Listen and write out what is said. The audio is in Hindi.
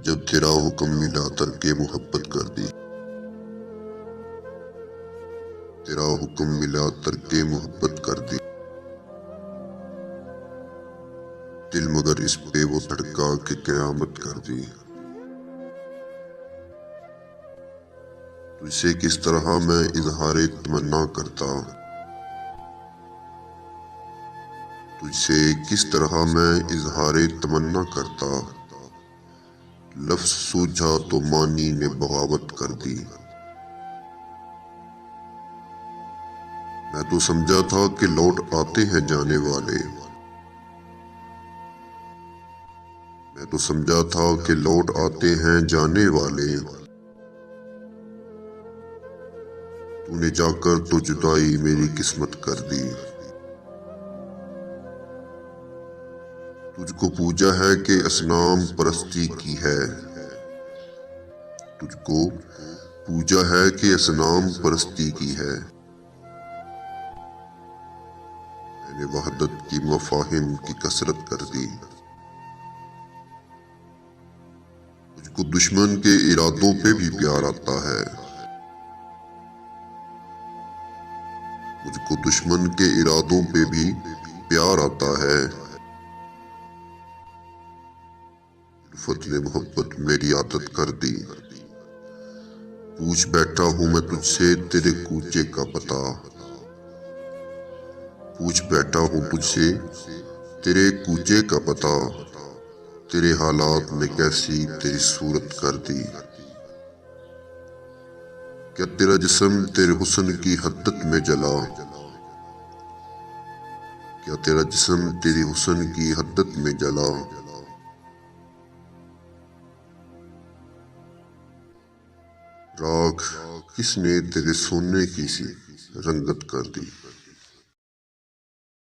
जब तेरा हुक्म मिला तरके मोहब्बत कर दी। तेरा हुक्म मिला तरके मोहब्बत कर दी। दिल मगर इस पे वो धड़का के क़यामत कर दी। तुझसे किस तरह मैं इजहारे तमन्ना करता। तुझसे किस तरह मैं इजहारे तमन्ना करता। लफ्ज़ सूझा तो मानी ने बगावत कर दी। मैं तो समझा था कि लौट आते हैं जाने वाले। मैं तो समझा था कि लौट आते हैं जाने वाले। तूने जाकर तो जुदाई मेरी किस्मत कर दी। तुझको पूजा है कि असनाम परस्ती की है। तुझको पूजा है कि असनाम परस्ती की है। मैंने वहदत की मफाहिम की कसरत कर दी। मुझको दुश्मन के इरादों पे भी प्यार आता है। मुझको दुश्मन के इरादों पे भी प्यार आता है। उल्फत ने मोहब्बत मेरी आदत कर दी। पूछ बैठा हूँ मैं तुझसे तेरे कूचे का पता। पूछ बैठा हूँ तुझसे तेरे कूचे का पता। तेरे हालात ने कैसी तेरी सूरत कर दी। क्या तेरा जिस्म तेरे हुस्न की हद्दत में जला। क्या तेरा जिस्म तेरी हुस्न की हद्दत में जला। राख किसने तेरे सोने की सी रंगत कर दी।